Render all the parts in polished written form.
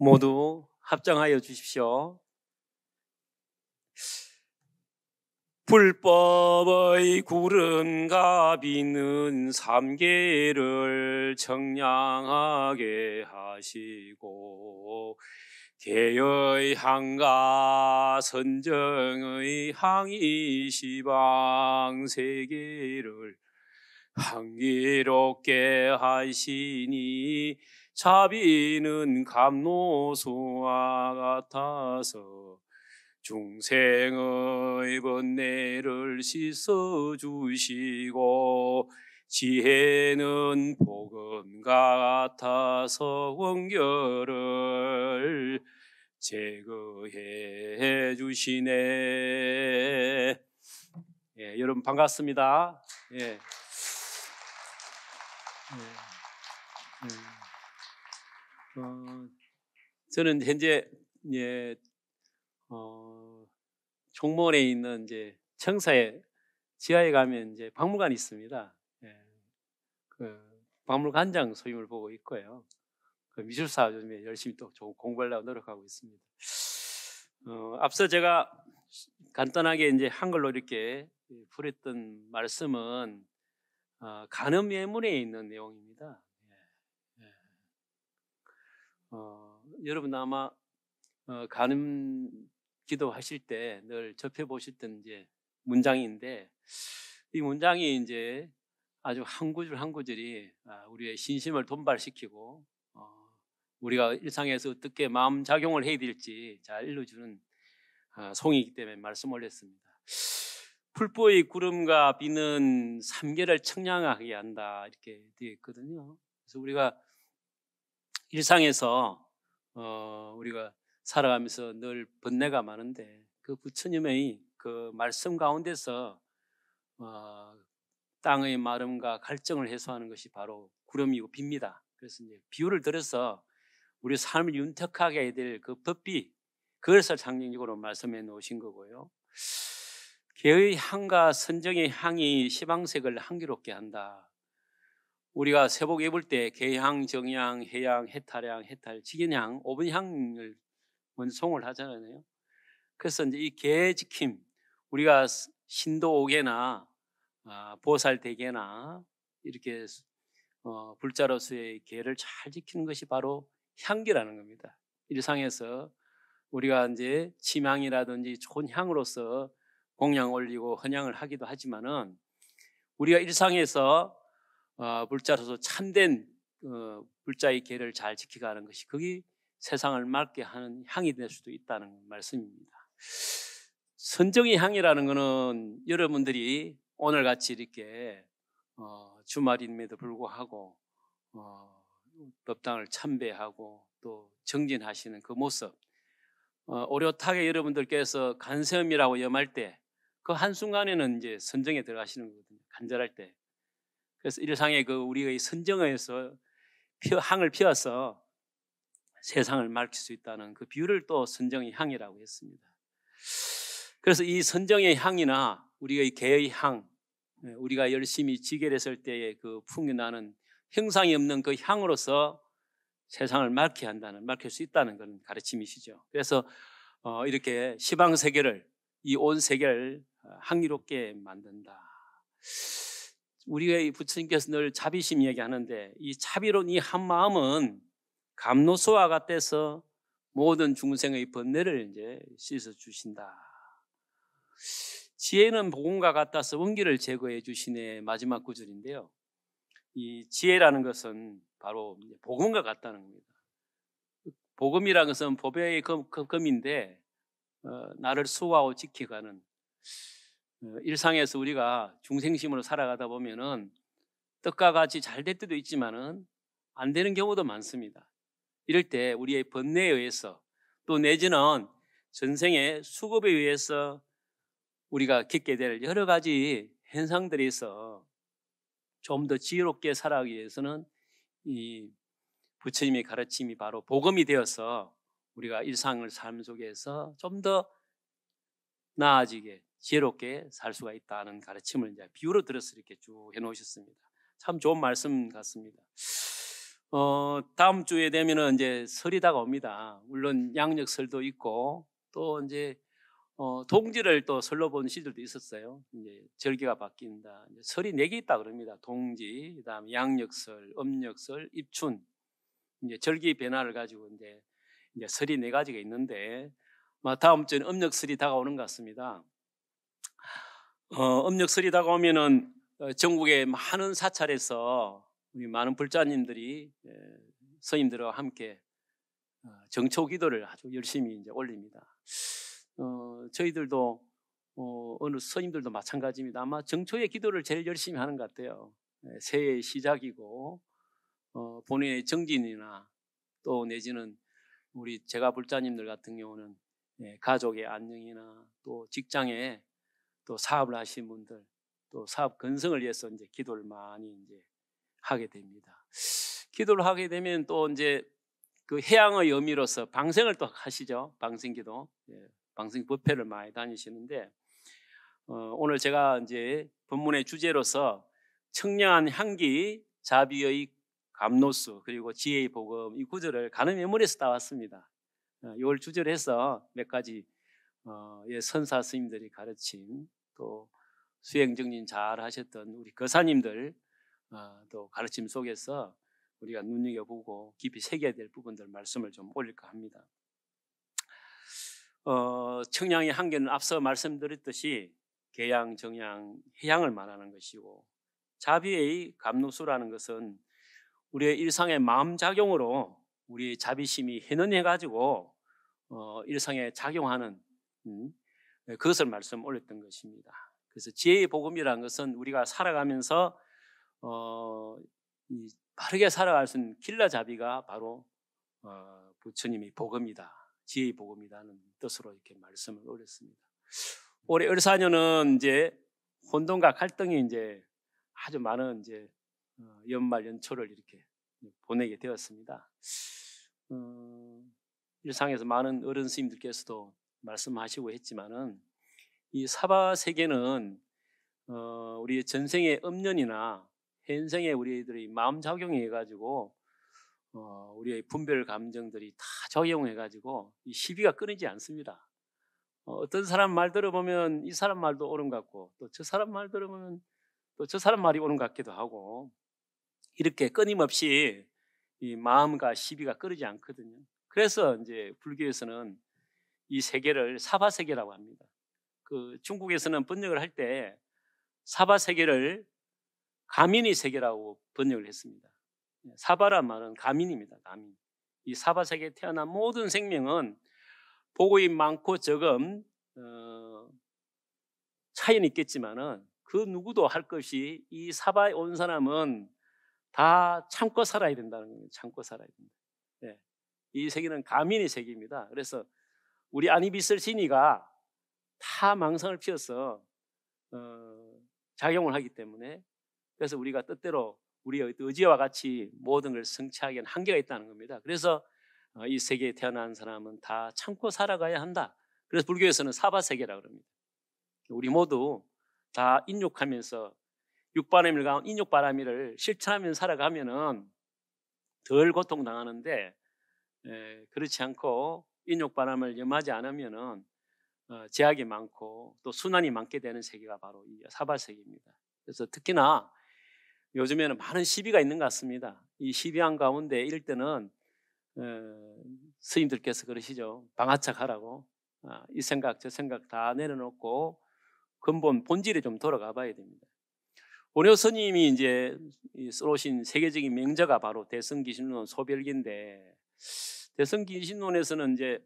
모두 합장하여 주십시오. 불법의 구름과 비는 삼계를 청량하게 하시고, 개의 향과 선정의 향이 시방 세계를 향기롭게 하시니, 자비는 감로수와 같아서 중생의 번뇌를 씻어주시고, 지혜는 복음과 같아서 원결을 제거해 주시네. 예, 여러분 반갑습니다. 예. 저는 현재 총무원에 있는 청사에 지하에 가면 박물관이 있습니다. 예, 그 박물관장 소임을 보고 있고요. 그 미술사 요즘에 열심히 또 공부하려고 노력하고 있습니다. 앞서 제가 간단하게 한글로 이렇게 풀었던 말씀은 간음 예문에 있는 내용입니다. 여러분 아마 간음 기도하실 때 늘 접해 보셨던 문장인데, 이 문장이 아주 한 구절 한 구절이 우리의 신심을 돈발시키고 우리가 일상에서 어떻게 마음 작용을 해야 될지 잘 일러주는 송이기 때문에 말씀 올렸습니다. 풀보의 구름과 비는 삼계를 청량하게 한다, 이렇게 되어 있거든요. 그래서 우리가 일상에서 우리가 살아가면서 늘 번뇌가 많은데, 그 부처님의 그 말씀 가운데서 땅의 마름과 갈증을 해소하는 것이 바로 구름이고 비입니다. 그래서 비유를 들어서 우리 삶을 윤택하게 해야 될 그 법비, 그것을 상징적으로 말씀해 놓으신 거고요. 개의 향과 선정의 향이 시방색을 향기롭게 한다. 우리가 세복 입을 때 개향, 정향, 해향, 해탈향, 해탈, 직인향, 오분향을 원송을 하잖아요. 그래서 이 개 지킴, 우리가 신도 5개나 보살대개나 이렇게 불자로서의 계를 잘 지키는 것이 바로 향기라는 겁니다. 일상에서 우리가 침향이라든지 좋은 향으로서 공양 올리고 헌향을 하기도 하지만은, 우리가 일상에서 불자로서 참된 불자의 계를 잘 지켜가는 것이, 그게 세상을 맑게 하는 향이 될 수도 있다는 말씀입니다. 선정의 향이라는 것은 여러분들이 오늘같이 이렇게 주말임에도 불구하고 법당을 참배하고 또 정진하시는 그 모습, 오롯하게 여러분들께서 간세음이라고 염할 때 그 한순간에는 선정에 들어가시는 거거든요. 간절할 때. 그래서 일상에 그 우리의 선정에서 향을 피워서 세상을 맑힐 수 있다는 그 비유를 또 선정의 향이라고 했습니다. 그래서 이 선정의 향이나 우리의 개의 향, 우리가 열심히 지결했을 때의 그 풍겨나는 형상이 없는 그 향으로서 세상을 맑힐 수 있다는 그런 가르침이시죠. 그래서 이렇게 시방세계를, 이 온 세계를 향기롭게 만든다. 우리의 부처님께서 늘 자비심 얘기하는데, 이 자비로운 이 한 마음은 감로수와 같아서 모든 중생의 번뇌를 씻어 주신다. 지혜는 복음과 같아서 원기를 제거해 주시네. 마지막 구절인데요. 이 지혜라는 것은 바로 복음과 같다는 겁니다. 복음이라는 것은 법의 검인데 나를 수호하고 지켜가는, 일상에서 우리가 중생심으로 살아가다 보면은 뜻과 같이 잘 될 때도 있지만은 안 되는 경우도 많습니다. 이럴 때 우리의 번뇌에 의해서, 또 내지는 전생의 수급에 의해서 우리가 겪게 될 여러 가지 현상들이 있어 좀 더 지혜롭게 살아가기 위해서는 이 부처님의 가르침이 바로 복음이 되어서 우리가 일상을 삶 속에서 좀 더 나아지게 지혜롭게 살 수가 있다는 가르침을 비유로 들어서 이렇게 쭉 해놓으셨습니다. 참 좋은 말씀 같습니다. 다음 주에 되면은 이제 설이 다가옵니다. 물론 양력설도 있고 또 이제 동지를 또 설로 본 시절도 있었어요. 이제 절기가 바뀐다. 이제 설이 4개 있다 그럽니다. 동지, 그다음에 양력설, 음력설, 입춘. 이제 절기 변화를 가지고 이제 설이 4가지가 있는데 다음 주에는 음력설이 다가오는 것 같습니다. 음력설이 다가오면은 전국의 많은 사찰에서 우리 많은 불자님들이 스님들과 함께 정초 기도를 아주 열심히 이제 올립니다. 저희들도 어느 스님들도 마찬가지입니다. 아마 정초의 기도를 제일 열심히 하는 것 같아요. 새해의 시작이고 본인의 정진이나 또 내지는 우리 제가 불자님들 같은 경우는 가족의 안녕이나 또 직장에 또 사업을 하신 분들 또 사업 건성을 위해서 이제 기도를 많이 이제 하게 됩니다. 기도를 하게 되면 또 이제 그 해양의 의미로서 방생을 또 하시죠. 방생기도. 방생 법회를 많이 다니시는데 오늘 제가 이제 본문의 주제로서 청량한 향기, 자비의 감노수 그리고 지혜의 복음 이 구절을 가는 메모리에서 따왔습니다. 이걸 주제로 해서 몇 가지 선사 스님들이 가르친 또 수행 정진 잘 하셨던 우리 거사님들 또 가르침 속에서 우리가 눈여겨보고 깊이 새겨야 될 부분들 말씀을 좀 올릴까 합니다. 청량의 한계는 앞서 말씀드렸듯이 계양, 정양, 해양을 말하는 것이고 자비의 감노수라는 것은 우리의 일상의 마음작용으로 우리의 자비심이 해능해가지고 일상에 작용하는 그것을 말씀 올렸던 것입니다. 그래서 지혜의 복음이라는 것은 우리가 살아가면서 바르게 살아갈 수 있는 길라잡이가 바로 부처님의 복음이다. 지혜의 복음이라는 뜻으로 이렇게 말씀을 올렸습니다. 올해 을사년은 이제 혼돈과 갈등이 이제 아주 많은 이제 연말 연초를 이렇게 보내게 되었습니다. 일상에서 많은 어른 스님들께서도 말씀하시고 했지만은 이 사바 세계는 우리의 전생의 음년이나 현생의 우리들의 마음 작용해 가지고 우리의 분별 감정들이 다 작용해 가지고 이 시비가 끊이지 않습니다. 어떤 사람 말 들어보면 이 사람 말도 옳은 것 같고 또 저 사람 말 들어보면 또 저 사람 말이 옳은 것 같기도 하고 이렇게 끊임없이 이 마음과 시비가 끊이지 않거든요. 그래서 이제 불교에서는 이 세계를 사바 세계라고 합니다. 그 중국에서는 번역을 할 때 사바 세계를 가민의 세계라고 번역을 했습니다. 사바란 말은 가민입니다. 가민. 이 사바 세계에 태어난 모든 생명은 복이 많고 적음 차이는 있겠지만은 그 누구도 할 것이 이 사바에 온 사람은 다 참고 살아야 된다는 거예요. 참고 살아야 된다. 네. 이 세계는 가민의 세계입니다. 그래서 우리 아니비설 신이가 다 망상을 피워서 작용을 하기 때문에 그래서 우리가 뜻대로 우리의 의지와 같이 모든 걸 성취하기에는 한계가 있다는 겁니다. 그래서 이 세계에 태어난 사람은 다 참고 살아가야 한다. 그래서 불교에서는 사바세계라고 합니다. 우리 모두 다 인욕하면서 육바라밀 가운데 인욕바라밀을 실천하면서 살아가면은 덜 고통당하는데 그렇지 않고 인욕바람을 염하지 않으면은 제약이 많고 또 순환이 많게 되는 세계가 바로 이 사바세계입니다. 그래서 특히나 요즘에는 많은 시비가 있는 것 같습니다. 이 시비한 가운데 이럴 때는 스님들께서 그러시죠. 방아착하라고 이 생각 저 생각 다 내려놓고 근본 본질에 좀 돌아가 봐야 됩니다. 오려 스님이 이제 써오신 세계적인 명저가 바로 대승기신론 소별기인데 대승기신론에서는 이제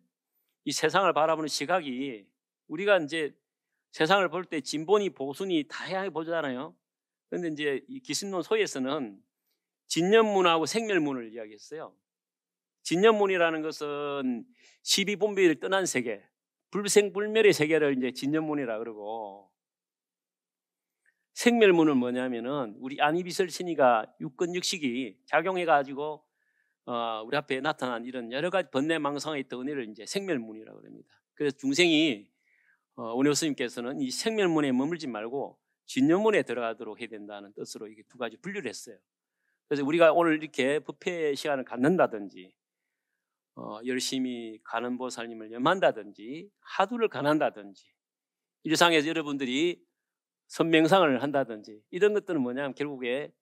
이 세상을 바라보는 시각이 우리가 이제 세상을 볼 때 진본이 보순이 다양하게 보잖아요. 그런데 이제 이 기신론 소에서는 진년문하고 생멸문을 이야기했어요. 진년문이라는 것은 12분별을 떠난 세계, 불생불멸의 세계를 이제 진년문이라 그러고 생멸문은 뭐냐면은 우리 안이비설 신이가 육근육식이 작용해가지고 우리 앞에 나타난 이런 여러 가지 번뇌망상에 있던 은혜를 이제 생멸문이라고 합니다. 그래서 중생이 원효 스님께서는 이 생멸문에 머물지 말고 진년문에 들어가도록 해야 된다는 뜻으로 이게 두 가지 분류를 했어요. 그래서 우리가 오늘 이렇게 부패 시간을 갖는다든지 열심히 가는 보살님을 염한다든지 하두를 간한다든지 일상에서 여러분들이 선명상을 한다든지 이런 것들은 뭐냐면 결국에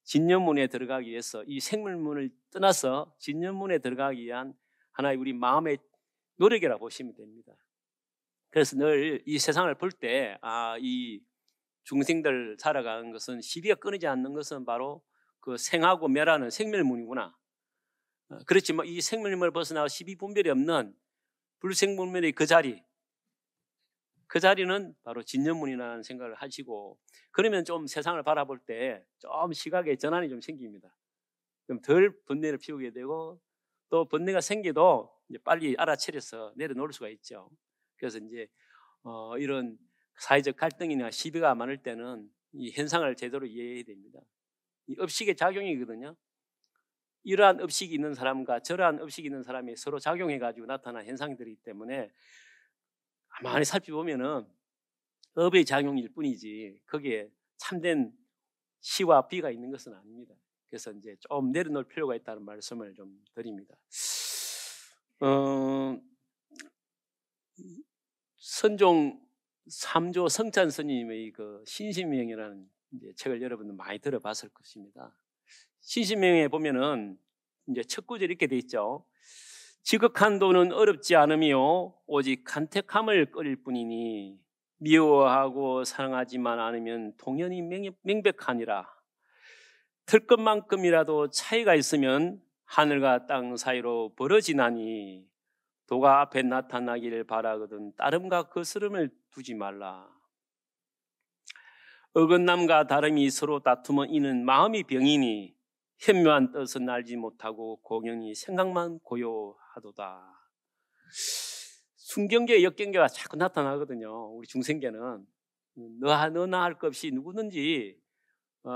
진년문에 들어가기 위해서 이 생물문을 떠나서 진년문에 들어가기 위한 하나의 우리 마음의 노력이라고 보시면 됩니다. 그래서 늘 이 세상을 볼 때 이 중생들 살아가는 것은 시비가 끊이지 않는 것은 바로 그 생하고 멸하는 생멸문이구나. 그렇지만 이 생멸문을 벗어나고 시비분별이 없는 불생분별의 그 자리는 바로 진년문이라는 생각을 하시고, 그러면 좀 세상을 바라볼 때 좀 시각의 전환이 좀 생깁니다. 좀 덜 번뇌를 피우게 되고, 또 번뇌가 생겨도 이제 빨리 알아차려서 내려놓을 수가 있죠. 그래서 이제 이런 사회적 갈등이나 시비가 많을 때는 이 현상을 제대로 이해해야 됩니다. 이 업식의 작용이거든요. 이러한 업식이 있는 사람과 저러한 업식이 있는 사람이 서로 작용해가지고 나타난 현상들이기 때문에 가만히 살펴보면은 업의 작용일 뿐이지 거기에 참된 시와 비가 있는 것은 아닙니다. 그래서 이제 좀 내려놓을 필요가 있다는 말씀을 좀 드립니다. 선종 3조 성찬 스님의 그 신신명이라는 이제 책을 여러분들 많이 들어봤을 것입니다. 신신명에 보면은 이제 첫 구절 이렇게 돼 있죠. 지극한 도는 어렵지 않으며 오직 간택함을 꺼릴 뿐이니 미워하고 사랑하지만 않으면 동연히 명백하니라. 틀 것만큼이라도 차이가 있으면 하늘과 땅 사이로 벌어지나니 도가 앞에 나타나기를 바라거든 따름과 거스름을 두지 말라. 어긋남과 다름이 서로 다투면 이는 마음이 병이니 현묘한 뜻은 알지 못하고 공연히 생각만 고요하도다. 순경계, 역경계가 자꾸 나타나거든요. 우리 중생계는 너나 할 것 없이 누구든지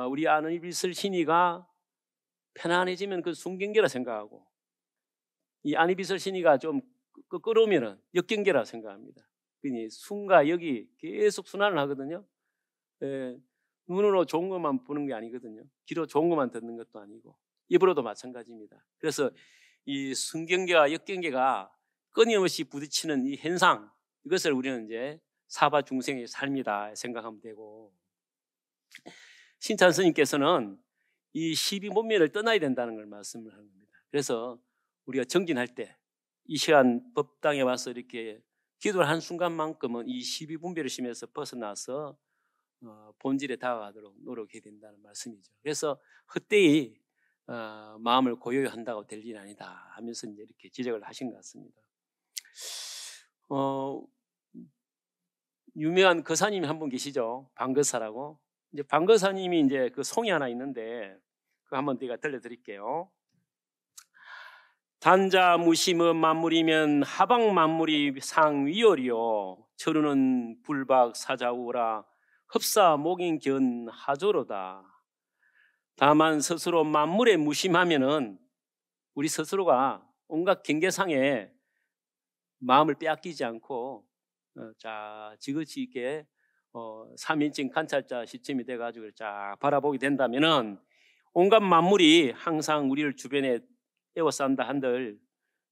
우리 아니비설 신이가 편안해지면 그 순경계라 생각하고, 이 아니비설 신이가 좀 끌어오면은 역경계라 생각합니다. 그러니 순과 역이 계속 순환을 하거든요. 눈으로 좋은 것만 보는 게 아니거든요. 귀로 좋은 것만 듣는 것도 아니고 입으로도 마찬가지입니다. 그래서 이 순경계와 역경계가 끊임없이 부딪히는 이 현상, 이것을 우리는 이제 사바 중생의 삶이다 생각하면 되고, 신찬 스님께서는 이 시비분별을 떠나야 된다는 걸 말씀을 하는 겁니다. 그래서 우리가 정진할 때 이 시간 법당에 와서 이렇게 기도를 한 순간만큼은 이 시비분별의 심에서 벗어나서 본질에 다가가도록 노력해야 된다는 말씀이죠. 그래서 헛되이 마음을 고요히 한다고 될 일이 아니다 하면서 이제 이렇게 지적을 하신 것 같습니다. 유명한 거사님이 한 분 계시죠. 방거사라고. 이제 방거사님이 이제 그 송이 하나 있는데 그거 한번 제가 들려드릴게요. 단자 무심의 만물이면 하방 만물이 상위열이요 철우는 불박 사자우라 흡사 목인견 하조로다. 다만 스스로 만물에 무심하면은 우리 스스로가 온갖 경계상에 마음을 빼앗기지 않고 지그치 있게 3인칭 관찰자 시점이 돼가지고 쫙 바라보게 된다면은 온갖 만물이 항상 우리를 주변에 에워싼다 한들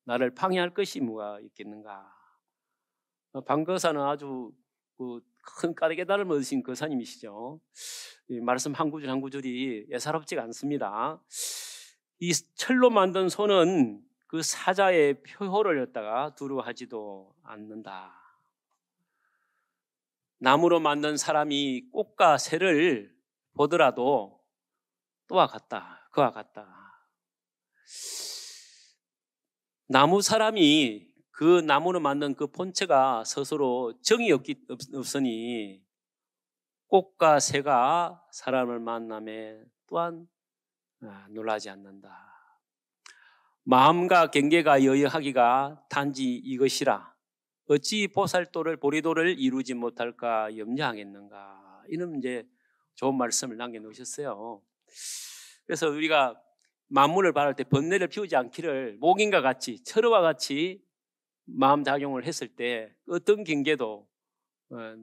나를 방해할 것이 뭐가 있겠는가. 방거사는 아주 큰 까닭깨달음을 얻으신 거사님이시죠. 말씀 한 구절 한 구절이 예사롭지가 않습니다. 이 철로 만든 손은 그 사자의 표호를 갖다가 두려워하지도 않는다. 나무로 만든 사람이 꽃과 새를 보더라도 그와 같다. 나무 사람이 그 나무로 만든 그 본체가 스스로 정이 없으니 꽃과 새가 사람을 만남에 또한 놀라지 않는다. 마음과 경계가 여여하기가 단지 이것이라 어찌 보살도를 보리도를 이루지 못할까 염려하겠는가. 이런 이제 좋은 말씀을 남겨놓으셨어요. 그래서 우리가 만물을 바랄 때 번뇌를 피우지 않기를 목인과 같이 철화와 같이 마음작용을 했을 때 어떤 경계도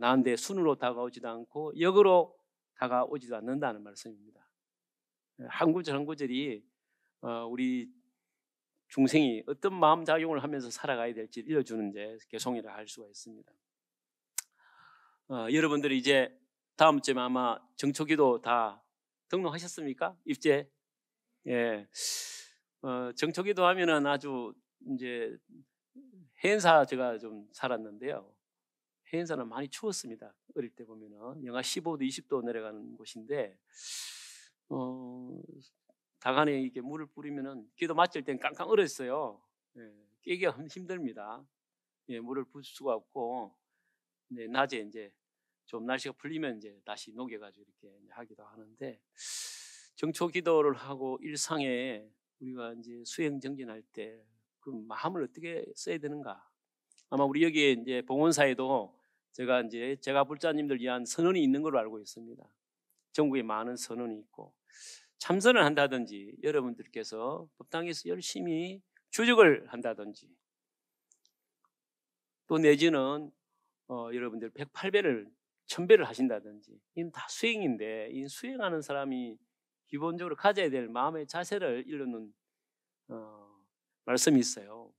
나한테 순으로 다가오지도 않고 역으로 다가오지도 않는다는 말씀입니다. 한 구절 한 구절이 우리 중생이 어떤 마음작용을 하면서 살아가야 될지 일러주는 이제 개송이라 할 수가 있습니다. 여러분들이 이제 다음 주에 아마 정초기도 다 등록하셨습니까? 입제? 예. 정초기도 하면은 아주 이제 해인사 제가 좀 살았는데요. 해인사는 많이 추웠습니다. 어릴 때 보면은 영하 15도, 20도 내려가는 곳인데, 다간에 이렇게 물을 뿌리면은 기도 맞을 땐 깡깡 얼었어요. 예, 깨기가 힘듭니다. 예, 물을 부을 수가 없고, 네, 낮에 이제 좀 날씨가 풀리면 이제 다시 녹여가지고 이렇게 하기도 하는데, 정초 기도를 하고 일상에 우리가 이제 수행 정진할 때 그 마음을 어떻게 써야 되는가? 아마 우리 여기에 이제 봉헌사에도 제가 이제 제가 불자님들 위한 선언이 있는 걸로 알고 있습니다. 전국에 많은 선언이 있고, 참선을 한다든지 여러분들께서 법당에서 열심히 주적을 한다든지, 또 내지는 여러분들 108배를 1000배를 하신다든지, 이건 다 수행인데, 이 수행하는 사람이 기본적으로 가져야 될 마음의 자세를 이루는 말씀이 있어요.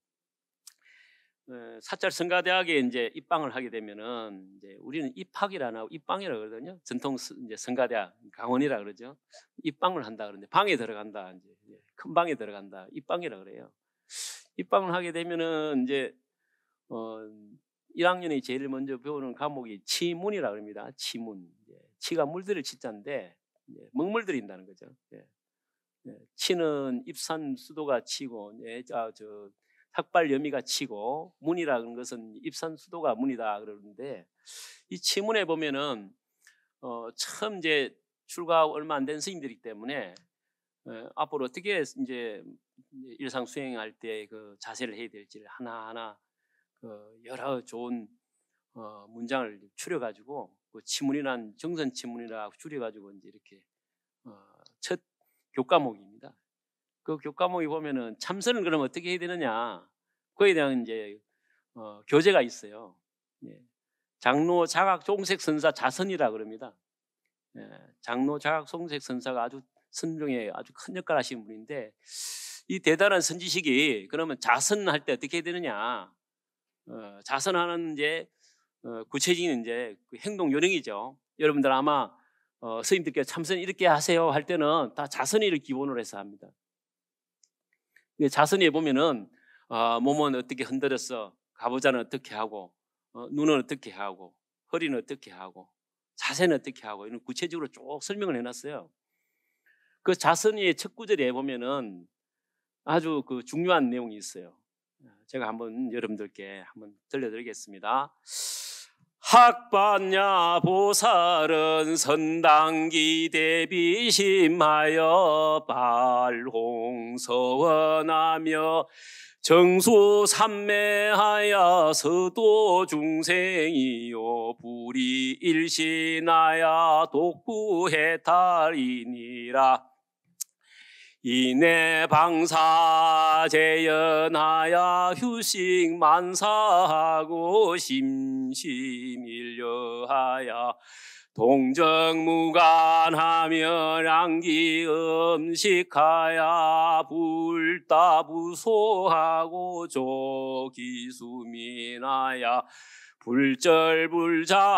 사찰 성가대학에 이제 입방을 하게 되면은 이제 우리는 입학이라 안 하고 입방이라 그러거든요. 전통 이제 성가대학 강원이라 그러죠. 입방을 한다 그러는데 방에 들어간다, 이제 큰 방에 들어간다, 입방이라 그래요. 입방을 하게 되면은 이제 1학년이 제일 먼저 배우는 과목이 치문이라 그럽니다. 치문. 치가 물들일 치자인데 먹물들인다는 거죠. 치는 입산 수도가 치고, 삭발 여미가 치고, 문이라는 것은 입산 수도가 문이다 그러는데, 이 치문에 보면은 처음 이제 출가하고 얼마 안 된 스님들이기 때문에 앞으로 어떻게 이제 일상 수행할 때 그 자세를 해야 될지를 하나하나 여러 좋은 문장을 추려가지고, 그 치문이란 정선 치문이라고 추려가지고 이제 이렇게 첫 교과목입니다. 그 교과목에 보면은 참선을 그럼 어떻게 해야 되느냐, 그에 대한 이제 교재가 있어요. 예. 장로 자각 종색 선사 자선이라 그럽니다. 예. 장로 자각 종색 선사가 아주 선종에 아주 큰 역할을 하시는 분인데, 이 대단한 선지식이 그러면 자선할 때 어떻게 해야 되느냐, 자선하는 이제 구체적인 이제 그 행동 요령이죠. 여러분들 아마 스님들께서 참선 이렇게 하세요 할 때는 다 자선의를 기본으로 해서 합니다. 자선에 보면은 몸은 어떻게 흔들었어, 가부좌는 어떻게 하고, 눈은 어떻게 하고, 허리는 어떻게 하고, 자세는 어떻게 하고, 이런 구체적으로 쭉 설명을 해놨어요. 그 자선의 첫 구절에 보면은 아주 그 중요한 내용이 있어요. 제가 한번 여러분들께 한번 들려드리겠습니다. 학반야 보살은 선당기 대비심하여 발홍서원하며 정수삼매하여 서도 중생이요 불이일신하여 독구해탈이니라. 이내 방사 재연하여 휴식 만사하고 심심일려하여 동정무관하며 양기 음식하여 불다부소하고 조기수민하여 불절불자니라.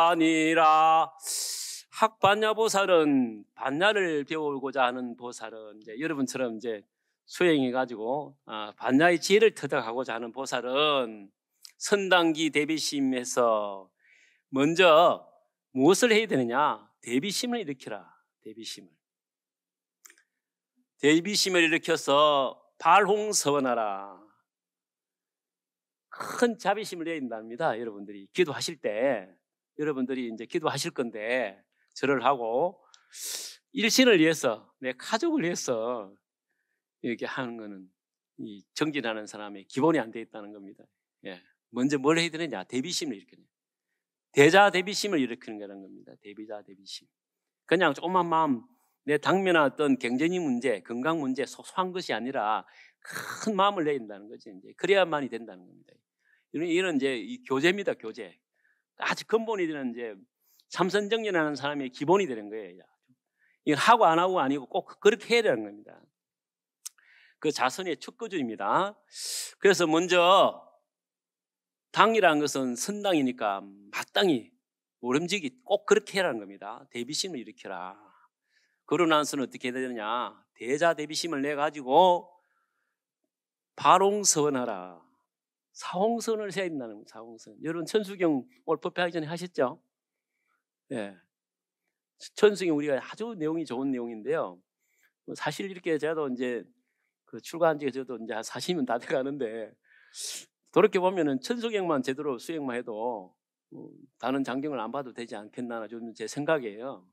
학반야 보살은, 반야를 배우고자 하는 보살은 이제 여러분처럼 이제 수행해가지고 반야의 지혜를 터득하고자 하는 보살은 선당기 대비심에서 먼저 무엇을 해야 되느냐? 대비심을 일으키라. 대비심을 일으켜서 발홍서원하라. 큰 자비심을 내야 된답니다. 여러분들이 기도하실 때, 여러분들이 이제 기도하실 건데, 절을 하고 일신을 위해서, 내 가족을 위해서 이렇게 하는 거는 이 정진하는 사람의 기본이 안 돼 있다는 겁니다. 예. 먼저 뭘 해야 되느냐? 대비심을 일으키는, 대자 대비심을 일으키는 거라는 겁니다. 대비자 대비심. 그냥 조그만 마음, 내 당면한 어떤 경제적 문제, 건강 문제, 소소한 것이 아니라 큰 마음을 내야 된다는 거죠. 이제 그래야만이 된다는 겁니다. 이런 이제 이 교제입니다. 교제. 아주 근본이 되는 이제 참선정진하는 사람의 기본이 되는 거예요. 이건 하고 안 하고 아니고 꼭 그렇게 해야 되는 겁니다. 그 자선의 첫 구절입니다. 그래서 먼저 당이라는 것은 선당이니까 마땅히 모름지기 꼭 그렇게 해라는 겁니다. 대비심을 일으켜라. 그러고 나서는 어떻게 해야 되느냐? 대자 대비심을 내 가지고 발홍서원하라. 사홍선을 세야 된다는 거예요. 사홍선. 여러분 천수경 오늘 법회하기 전에 하셨죠? 예. 천수경 우리가 아주 내용이 좋은 내용인데요. 사실 이렇게 저도 이제 그 출가한 지가 저도 이제 한 40년 다 돼가는데 돌이켜 보면은 천수경만 제대로 수행만 해도 다른 장경을 안 봐도 되지 않겠나 좀 제 생각이에요.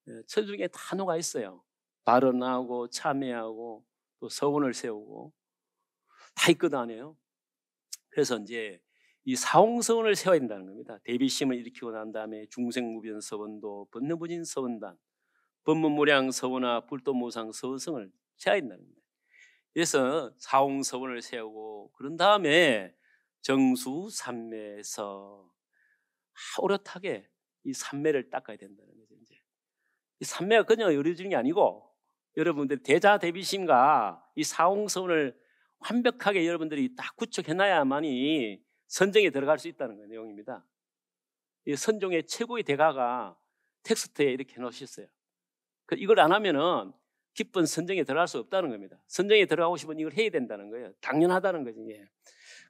예, 천수경에 다 녹아 있어요. 발언하고 참회하고 또 서원을 세우고 다 있거든 아니에요. 그래서 이제 이 사홍서원을 세워야 된다는 겁니다. 대비심을 일으키고 난 다음에 중생무변 서원도, 번뇌부진 서원단, 법문무량 서원화 불도무상 서원성을 세워야 된다는 겁니다. 그래서 사홍서원을 세우고 그런 다음에 정수삼매에서 오롯하게 이 삼매를 닦아야 된다는 거죠. 이제 이 삼매가 그냥 이루어지는 게 아니고 여러분들 대자 대비심과 이 사홍서원을 완벽하게 여러분들이 딱 구축해놔야만이 선정에 들어갈 수 있다는 그 내용입니다. 이 선종의 최고의 대가가 텍스트에 이렇게 해놓으셨어요. 이걸 안 하면은 기쁜 선정에 들어갈 수 없다는 겁니다. 선정에 들어가고 싶으면 이걸 해야 된다는 거예요. 당연하다는 거죠. 예.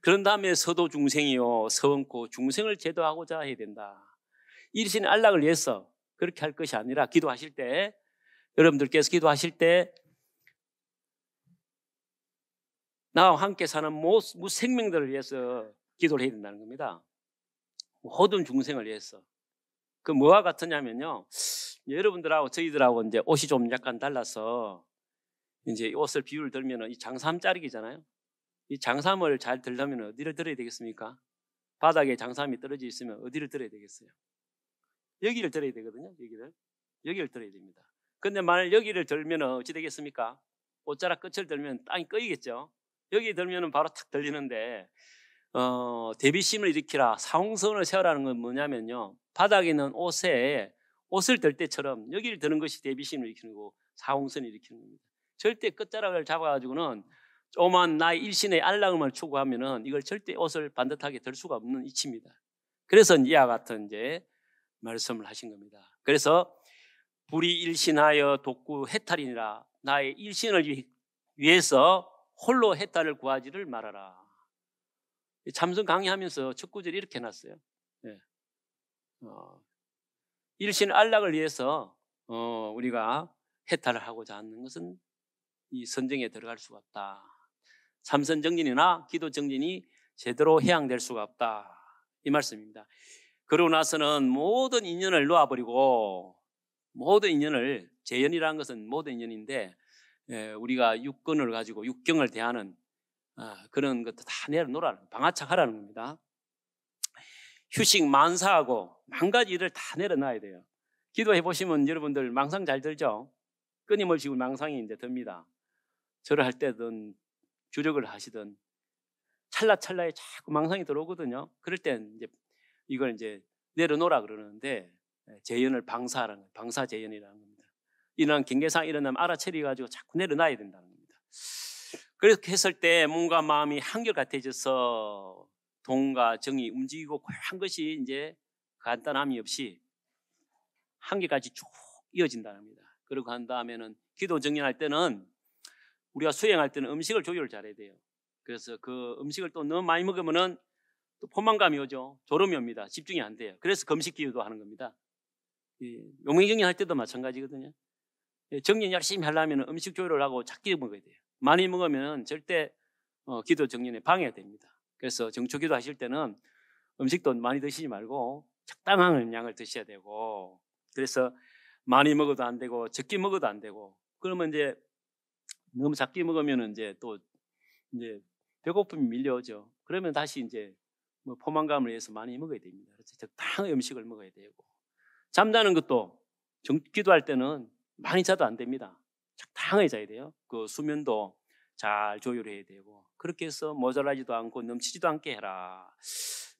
그런 다음에 서도 중생이요 서원고 중생을 제도하고자 해야 된다. 일신 안락을 위해서 그렇게 할 것이 아니라 기도하실 때 여러분들께서 기도하실 때 나와 함께 사는 무생명들을 위해서 기도를 해야 된다는 겁니다. 모든 중생을 위해서. 그 뭐와 같으냐면요. 여러분들하고 저희들하고 이제 옷이 좀 약간 달라서 이제 이 옷을 비유를 들면 이 장삼 자르기잖아요. 이 장삼을 잘 들려면 어디를 들어야 되겠습니까? 바닥에 장삼이 떨어져 있으면 어디를 들어야 되겠어요? 여기를 들어야 되거든요. 여기를 들어야 됩니다. 근데 만약 여기를 들면 어찌 되겠습니까? 옷자락 끝을 들면 땅이 꺼이겠죠. 여기 들면은 바로 탁 들리는데 대비심을 일으키라 사홍선을 세우라는 건 뭐냐면요. 바닥에 있는 옷을 들 때처럼 여기를 드는 것이 대비심을 일으키는 거고 사홍선을 일으키는 겁니다. 절대 끝자락을 잡아가지고는 조그만 나의 일신의 안락음을 추구하면은 이걸 절대 옷을 반듯하게 들 수가 없는 이치입니다. 그래서 이와 같은 이제 말씀을 하신 겁니다. 그래서 불이 일신하여 독구 해탈이니라 나의 일신을 위해서 홀로 해탈을 구하지를 말아라. 참선 강의하면서 첫 구절이 이렇게 해놨어요. 네. 일신 안락을 위해서 우리가 해탈을 하고자 하는 것은 이 선정에 들어갈 수가 없다. 삼선정진이나 기도정진이 제대로 해양될 수가 없다. 이 말씀입니다. 그러고 나서는 모든 인연을 놓아버리고 모든 인연을 재연이라는 것은 모든 인연인데 우리가 육근을 가지고 육경을 대하는 그런 것도 다 내려놓으라는 방아착하라는 겁니다. 휴식 만사하고 만 가지 일을 다 내려놔야 돼요. 기도해 보시면 여러분들 망상 잘 들죠? 끊임없이 망상이 이제 듭니다. 절을 할 때든 주력을 하시든 찰나찰나에 자꾸 망상이 들어오거든요. 그럴 땐 이제 이걸 이제 내려놓으라 그러는데 재연을 방사하라는 거예요. 방사재연이라는 겁니다. 이런 경계상 일어나면 알아차려 가지고 자꾸 내려놔야 된다는 겁니다. 그렇게 했을 때 몸과 마음이 한결같아져서 동과 정이 움직이고 고요한 것이 이제 간단함이 없이 한결같이 쭉 이어진다는 겁니다. 그러고 한 다음에는 기도 정연할 때는 우리가 수행할 때는 음식을 조절을 잘해야 돼요. 그래서 그 음식을 또 너무 많이 먹으면은 또 포만감이 오죠. 졸음이 옵니다. 집중이 안 돼요. 그래서 금식 기도도 하는 겁니다. 용맹정연 할 때도 마찬가지거든요. 정연 열심히 하려면 음식 조절을 하고 작게 먹어야 돼요. 많이 먹으면 절대 기도 정연에 방해가 됩니다. 그래서 정초기도 하실 때는 음식도 많이 드시지 말고 적당한 양을 드셔야 되고, 그래서 많이 먹어도 안 되고 적게 먹어도 안 되고, 그러면 이제 너무 작게 먹으면 이제 또 이제 배고픔이 밀려오죠. 그러면 다시 이제 뭐 포만감을 위해서 많이 먹어야 됩니다. 그래서 적당한 음식을 먹어야 되고, 잠자는 것도 기도할 때는 많이 자도 안 됩니다. 적당하게 자야 돼요. 그 수면도 잘 조율해야 되고, 그렇게 해서 모자라지도 않고 넘치지도 않게 해라.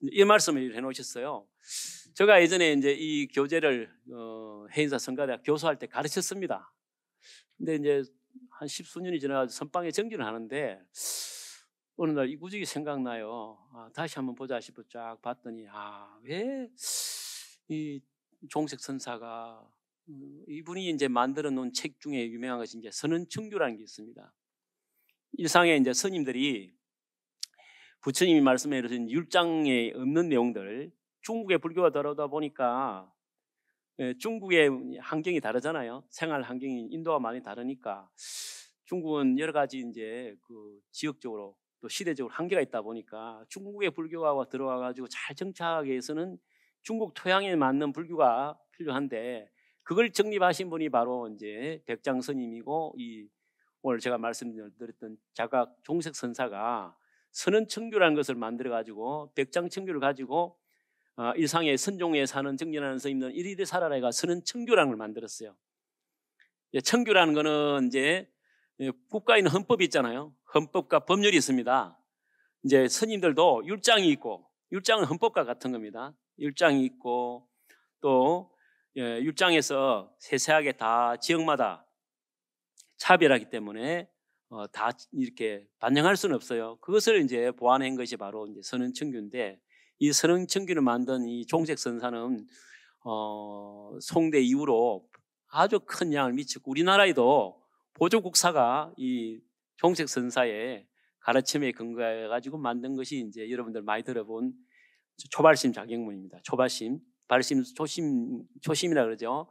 이 말씀을 해놓으셨어요. 제가 예전에 이제 이 교재를 해인사 성가대학 교수할 때 가르쳤습니다. 근데 이제 한 십수년이 지나가서 선방에 정진을 하는데 어느 날 이구직이 생각나요. 다시 한번 보자 싶어 쫙 봤더니 왜 이 종색 선사가 이분이 이제 만들어 놓은 책 중에 유명한 것이 이제 선언청규라는 게 있습니다. 일상에 이제 스님들이 부처님이 말씀해 주신 율장에 없는 내용들, 중국의 불교가 들어오다 보니까 중국의 환경이 다르잖아요. 생활 환경이 인도와 많이 다르니까 중국은 여러 가지 이제 그 지역적으로 또 시대적으로 한계가 있다 보니까 중국의 불교가 들어와 가지고 잘 정착하기 위해서는 중국 토양에 맞는 불교가 필요한데 그걸 정립하신 분이 바로 이제 백장 스님이고 이 오늘 제가 말씀드렸던 자각 종색 선사가 선언청규라는 것을 만들어 가지고 백장청규를 가지고 일상의 선종에 사는 정진하는 스님들은 이리를 살아라가 선언청규라는 걸 만들었어요. 청규라는 거는 이제 국가에 있는 헌법이 있잖아요. 헌법과 법률이 있습니다. 이제 스님들도 율장이 있고, 율장은 헌법과 같은 겁니다. 율장이 있고 또 율장에서 세세하게 다 지역마다 차별하기 때문에 다 이렇게 반영할 수는 없어요. 그것을 이제 보완한 것이 바로 이제 선언청규인데 이 선언청규를 만든 이 종색 선사는 송대 이후로 아주 큰 영향을 미쳤고 우리나라에도 보조국사가 이 종색 선사의 가르침에 근거해 가지고 만든 것이 이제 여러분들 많이 들어본 초발심 자격문입니다. 초발심, 발심, 초심이라 그러죠.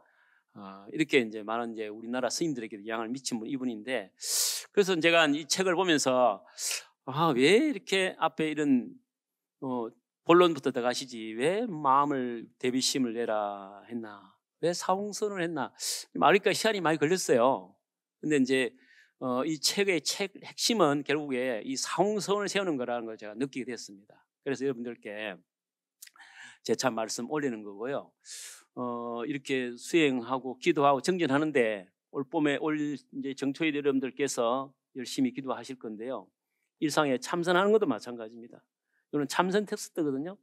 이렇게 이제 많은 이제 우리나라 스님들에게 영향을 미친 분 이분인데 그래서 제가 이 책을 보면서 왜 이렇게 앞에 이런 본론부터 들어가시지 왜 마음을 대비심을 내라 했나 왜 사홍선을 했나 말하니까 시간이 많이 걸렸어요. 근데 이제 이 책의 핵심은 결국에 이 사홍선을 세우는 거라는 걸 제가 느끼게 됐습니다. 그래서 여러분들께 재차 말씀 올리는 거고요. 이렇게 수행하고 기도하고 정진하는데 올 봄에 이제 정초일 여러분들께서 열심히 기도하실 건데요. 일상에 참선하는 것도 마찬가지입니다. 이거는 참선 텍스트거든요.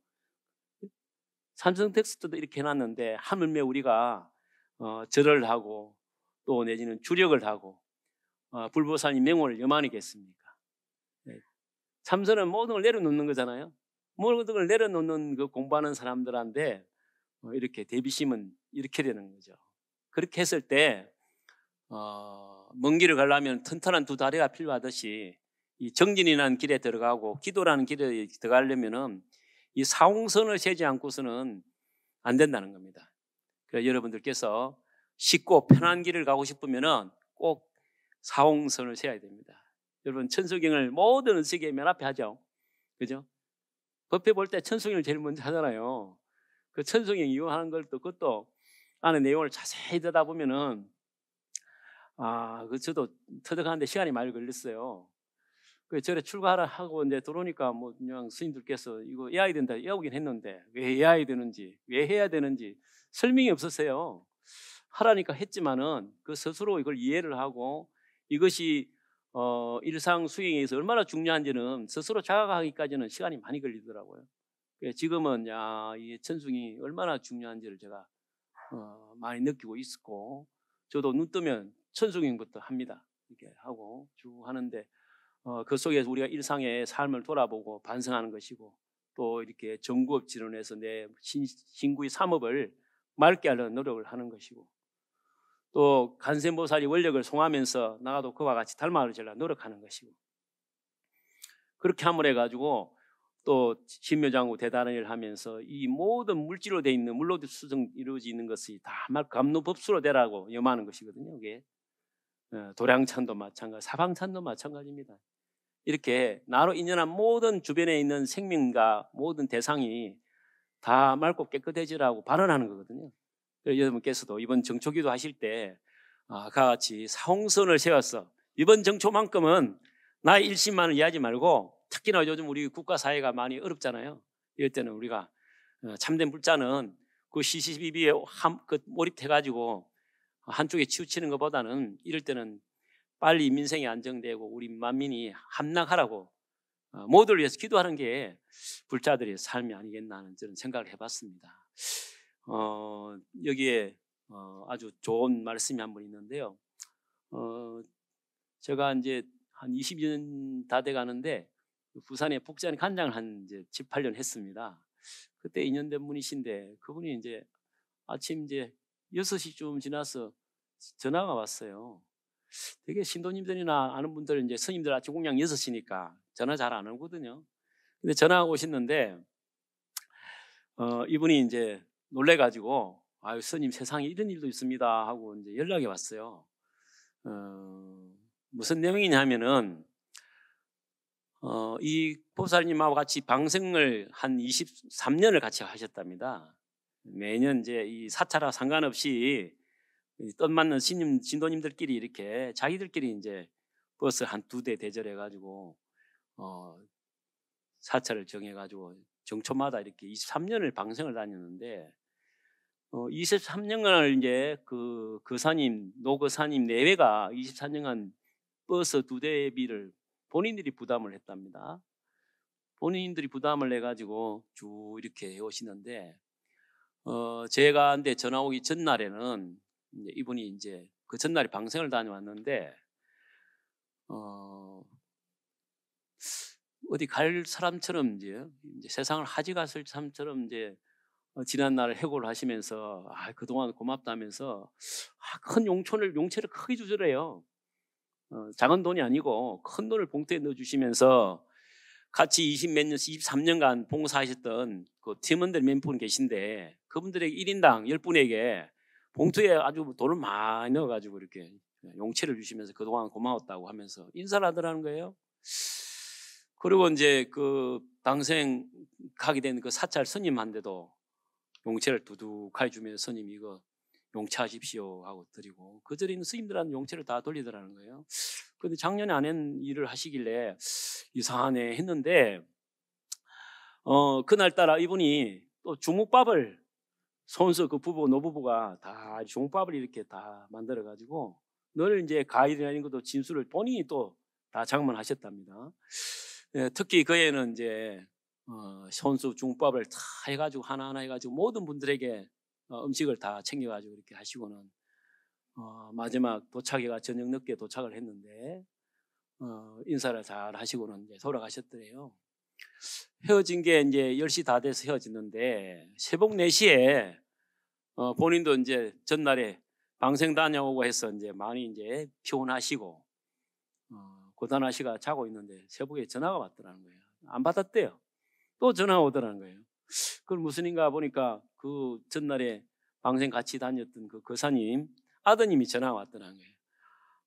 참선 텍스트도 이렇게 해놨는데 하물며 우리가 절을 하고 또 내지는 주력을 하고 불보살님 명호를 염하니겠습니까? 네. 참선은 모든 걸 내려놓는 거잖아요. 모든 걸 내려놓는 그 공부하는 사람들한테 이렇게 대비심은 이렇게 되는 거죠. 그렇게 했을 때 먼 길을 가려면 튼튼한 두 다리가 필요하듯이 이 정진이라는 길에 들어가고 기도라는 길에 들어가려면은 이 사홍선을 세지 않고서는 안 된다는 겁니다. 그래서 여러분들께서 쉽고 편한 길을 가고 싶으면은 꼭 사홍선을 세야 됩니다. 여러분 천수경을 모든 은식에 맨 앞에 하죠. 그죠? 법회 볼 때 천수경을 제일 먼저 하잖아요. 그 천수경 이용하는 걸 또 그것도 안에 내용을 자세히 듣다 보면은 그 저도 터득하는데 시간이 많이 걸렸어요. 그 절에 출가하라 하고 이제 들어오니까 뭐 그냥 스님들께서 이거 해야 된다 외우긴 했는데 왜 해야 되는지 왜 해야 되는지 설명이 없었어요. 하라니까 했지만은 그 스스로 이걸 이해를 하고 이것이 일상 수행에서 얼마나 중요한지는 스스로 자각하기까지는 시간이 많이 걸리더라고요. 지금은 이 천승이 얼마나 중요한지를 제가 많이 느끼고 있었고 저도 눈 뜨면 천승행부터 합니다. 이렇게 하고 쭉 하는데 그 속에서 우리가 일상의 삶을 돌아보고 반성하는 것이고 또 이렇게 정구업지론해서 내 신구의 삼업을 맑게 하려는 노력을 하는 것이고 또 간센보살이 원력을 송하면서 나가도 그와 같이 닮아가려고 노력하는 것이고 그렇게 함을 해가지고 또 신묘장구 대단한 일을 하면서 이 모든 물질로 되어 있는 물로 수정 이루어지는 것이 다 감로법수로 되라고 염하는 것이거든요. 이게 도량찬도 마찬가지, 사방찬도 마찬가지입니다. 이렇게 나로 인연한 모든 주변에 있는 생명과 모든 대상이 다 맑고 깨끗해지라고 발언하는 거거든요. 여러분께서도 이번 정초기도 하실 때 같이 사홍선을 세웠어. 이번 정초만큼은 나의 일심만을 이해하지 말고 특히나 요즘 우리 국가 사회가 많이 어렵잖아요. 이럴 때는 우리가 참된 불자는 그 시시비비에 몰입해가지고 한쪽에 치우치는 것보다는 이럴 때는 빨리 민생이 안정되고 우리 만민이 함락하라고 모두를 위해서 기도하는 게 불자들의 삶이 아니겠나 하는 저는 생각을 해봤습니다. 여기에 아주 좋은 말씀이 한 번 있는데요. 제가 이제 한 20년 다 돼 가는데 부산에 복지관 간장을 한 이제 7, 8년 했습니다. 그때 2년 된 분이신데 그분이 이제 아침 이제 6시쯤 지나서 전화가 왔어요. 되게 신도님들이나 아는 분들 이제 스님들 아침 공양 6시니까 전화 잘 안 오거든요. 근데 전화가 오셨는데 이분이 이제 놀래가지고 아유 스님 세상에 이런 일도 있습니다 하고 이제 연락이 왔어요. 무슨 내용이냐면은 이 보살님하고 같이 방생을 한 23년을 같이 하셨답니다. 매년 이제 이 사찰과 상관없이 뜻맞는 신도님들끼리 이렇게 자기들끼리 이제 버스 한 2대 대절해가지고 사찰을 정해가지고 정초마다 이렇게 23년을 방생을 다녔는데 23년간을 이제 그 거사님 노거사님 내외가 23년간 버스 2대비를 본인들이 부담을 했답니다. 본인들이 부담을 내가지고 쭉 이렇게 해오시는데 제가 근데 전화 오기 전날에는 이제 이분이 이제 그 전날에 방생을 다녀왔는데 어디 갈 사람처럼 이제 세상을 하지 갔을 사람처럼 이제 지난 날을 해고를 하시면서 그동안 고맙다면서 큰 용체를 크게 주더래요. 작은 돈이 아니고 큰 돈을 봉투에 넣어주시면서 같이 20몇 년, 23년간 봉사하셨던 그 팀원들 몇 분 계신데 그분들에게 1인당 10분에게 봉투에 아주 돈을 많이 넣어가지고 이렇게 용체를 주시면서 그동안 고마웠다고 하면서 인사를 하더라는 거예요. 그리고 이제 그 방생 가게 된 그 사찰 스님한테도 용체를 두둑하게 주면서 스님 이거 용체하십시오 하고 드리고 그 자리에 있는 스님들한테 용체를 다 돌리더라는 거예요. 그런데 작년에 안 한 일을 하시길래 이상하네 했는데 그날따라 이분이 또 중국밥을 손수 그 부부 노부부가 다 중국밥을 이렇게 다 만들어 가지고 늘 이제 과일이나 이런 것도 진수를 본인이 또 다 장만하셨답니다. 특히 그 애는 이제 손수 중국밥을 다 해가지고 하나하나 해가지고 모든 분들에게 음식을 다 챙겨가지고 이렇게 하시고는 마지막 도착해가 저녁 늦게 도착을 했는데 인사를 잘 하시고는 이제 돌아가셨더래요. 헤어진 게 이제 10시 다 돼서 헤어졌는데 새벽 4시에 본인도 이제 전날에 방생 다녀오고 해서 이제 많이 이제 피곤하시고 고단하시가 자고 있는데 새벽에 전화가 왔더라는 거예요. 안 받았대요. 또 전화가 오더라는 거예요. 그걸 무슨 일인가 보니까 그 전날에 방생 같이 다녔던 그 거사님 아드님이 전화가 왔더라는 거예요.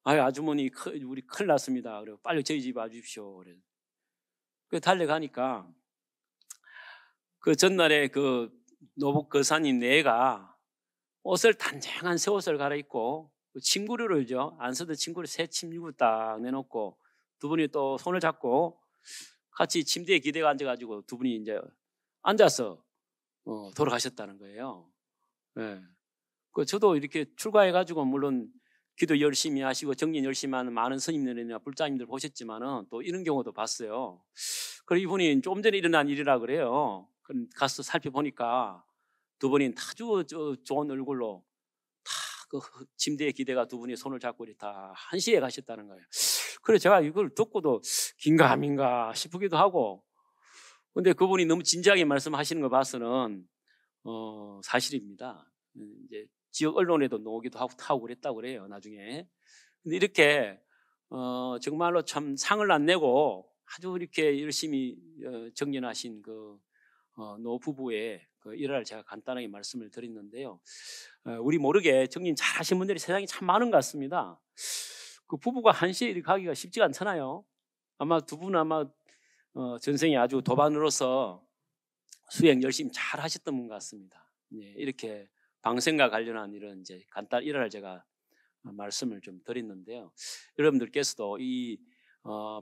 아유 아주머니 우리 큰일 났습니다. 그래 빨리 저희 집 와주십시오. 그래. 그 달려가니까 그 전날에 그 노복 거사님 내가 옷을 단정한 새 옷을 갈아입고 침구류를죠 안 쓰던 침구를 새 침구를 딱 내놓고 두 분이 또 손을 잡고 같이 침대에 기대가 앉아가지고 두 분이 이제 앉아서 돌아가셨다는 거예요. 네. 그 저도 이렇게 출가해가지고 물론 기도 열심히 하시고 정진 열심히 하는 많은 스님들이나 불자님들 보셨지만은 또 이런 경우도 봤어요. 그리고 이분이 좀 전에 일어난 일이라 그래요. 가서 살펴보니까 두 분이 아주 좋은 얼굴로 다 그 침대에 기대가 두 분이 손을 잡고 다 한시에 가셨다는 거예요. 그래서 제가 이걸 듣고도 긴가민가 싶기도 하고, 근데 그분이 너무 진지하게 말씀하시는 거 봐서는 사실입니다. 이제 지역 언론에도 나오기도 하고 그랬다고 그래요 나중에. 근데 이렇게 정말로 참 상을 안 내고 아주 이렇게 열심히 정진하신 그 노 부부의 그 일화를 제가 간단하게 말씀을 드렸는데요. 우리 모르게 정진 잘 하신 분들이 세상에 참 많은 것 같습니다. 그 부부가 한시에 이렇게 가기가 쉽지가 않잖아요. 아마 두 분은 아마 전생에 아주 도반으로서 수행 열심히 잘 하셨던 분 같습니다. 예, 이렇게 방생과 관련한 이런 이제 간단 일화를 제가 말씀을 좀 드렸는데요. 여러분들께서도 이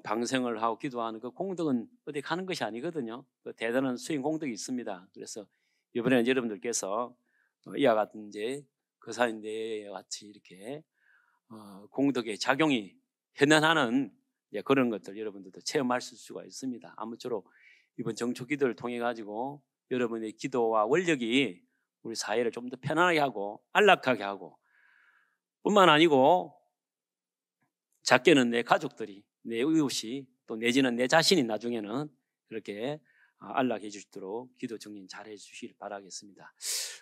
방생을 하고 기도하는 그 공덕은 어디 가는 것이 아니거든요. 그 대단한 수행 공덕이 있습니다. 그래서 이번에는 여러분들께서 이와 같은 이제 거사인대와 같이 이렇게 공덕의 작용이 현현하는 그런 것들 여러분들도 체험하실 수가 있습니다. 아무쪼록 이번 정초 기도를 통해 가지고 여러분의 기도와 원력이 우리 사회를 좀 더 편안하게 하고 안락하게 하고 뿐만 아니고 작게는 내 가족들이, 내 이웃이, 또 내지는 내 자신이 나중에는 그렇게 안락해 주시도록 기도 정리 잘해 주시길 바라겠습니다.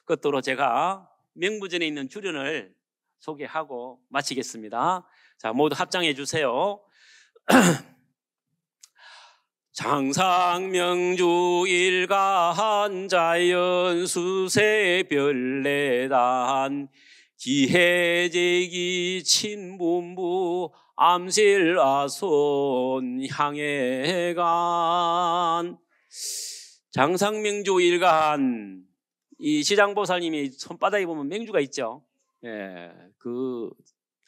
끝으로 제가 명부전에 있는 주련을 소개하고 마치겠습니다. 자, 모두 합장해 주세요. 장상명주 일가한 자연수세 별내단 기해제기 친분부 암실아손 향해간. 장상명주 일가한, 이 시장보살님이 손바닥에 보면 맹주가 있죠. 예,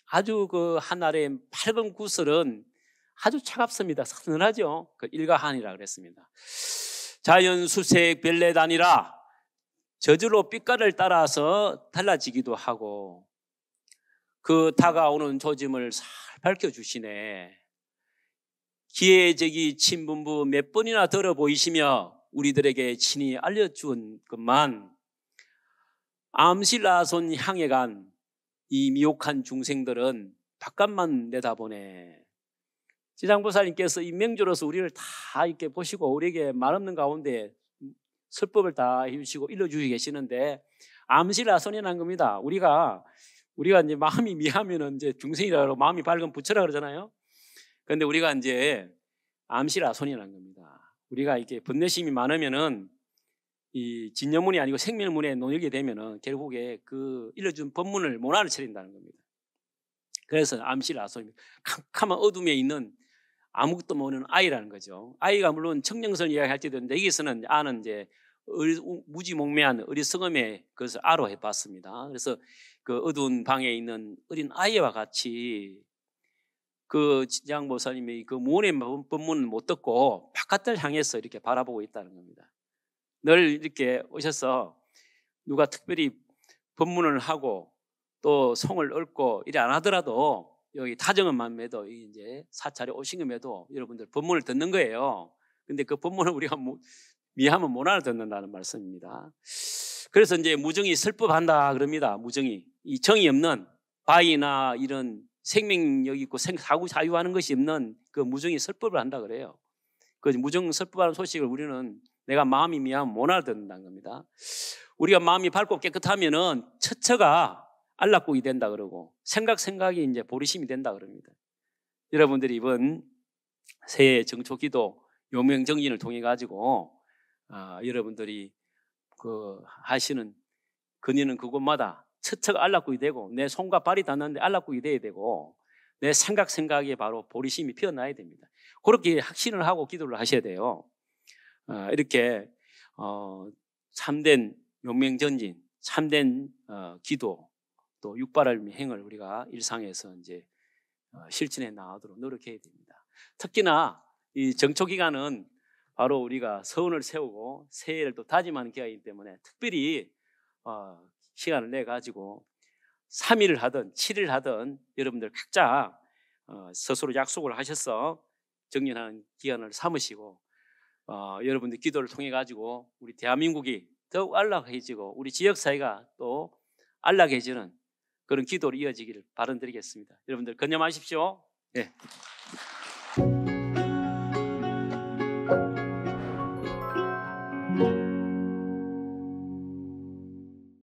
아주 한 알의 밝은 구슬은 아주 차갑습니다. 서늘하죠. 그 일가한이라 그랬습니다. 자연수색 별내단이라 저절로 빛깔을 따라서 달라지기도 하고 그 다가오는 조짐을 잘 밝혀주시네. 기해제기 친분부 몇 번이나 들어 보이시며 우리들에게 친히 알려준 것만 암실아손 향해 간 이 미혹한 중생들은 바깥만 내다보네. 지장보살님께서 이 명주로서 우리를 다 이렇게 보시고 우리에게 말없는 가운데 설법을 다 해주시고 일러주시고 계시는데 암실아손이라는 겁니다. 우리가 이제 마음이 미하면은 이제 중생이라고 마음이 밝은 부처라 그러잖아요. 그런데 우리가 이제 암실아손이라는 겁니다. 우리가 이렇게 번뇌심이 많으면은 이 진여문이 아니고 생멸문에 놓이게 되면은 결국에 그 일러준 법문을 못 알아차린다는 겁니다. 그래서 암실아손입니다. 캄캄한 어둠에 있는 아무것도 모르는 아이라는 거죠. 아이가 물론 청정선 이야기할 때도 있는데 여기서는 아는 이제 무지몽매한 어리석음의 그것을 아로 해봤습니다. 그래서 그 어두운 방에 있는 어린 아이와 같이 그 지장보살님이 그 무언의 법문을 못 듣고 바깥을 향해서 이렇게 바라보고 있다는 겁니다. 늘 이렇게 오셔서 누가 특별히 법문을 하고 또 성을 읊고 이래 안 하더라도 여기 다정한 마음에도 이제 사찰에 오신 것에도 여러분들 법문을 듣는 거예요. 근데 그 법문을 우리가 미하면 못 알아듣는다는 말씀입니다. 그래서 이제 무정이 설법한다 그럽니다. 무정이. 이 정이 없는 바위나 이런 생명력 있고 사고 사유하는 것이 없는 그 무정이 설법을 한다 그래요. 그 무정 설법하는 소식을 우리는 내가 마음이 미하면 못 알아듣는다는 겁니다. 우리가 마음이 밝고 깨끗하면은 처처가 안락국이 된다 그러고 생각이 이제 보리심이 된다 그럽니다. 여러분들이 이번 새해 정초기도 요명정진을 통해 가지고 여러분들이 그 하시는 근위는 그곳마다 처처가 안락국이 되고 내 손과 발이 닿는데 안락국이 돼야 되고 내 생각이 바로 보리심이 피어나야 됩니다. 그렇게 확신을 하고 기도를 하셔야 돼요. 이렇게 참된 용맹전진, 참된 기도, 또 육발의 행을 우리가 일상에서 이제 실천해 나가도록 노력해야 됩니다. 특히나 이 정초 기간은 바로 우리가 서운을 세우고 새해를 또 다짐하는 기간이기 때문에 특별히 시간을 내 가지고 3일을 하든 7일을 하든 여러분들 각자 스스로 약속을 하셔서 정년하는 기간을 삼으시고 여러분들 기도를 통해 가지고 우리 대한민국이 더욱 안락해지고 우리 지역사회가 또 안락해지는 그런 기도로 이어지기를 바라드리겠습니다. 여러분들 건념하십시오. 네.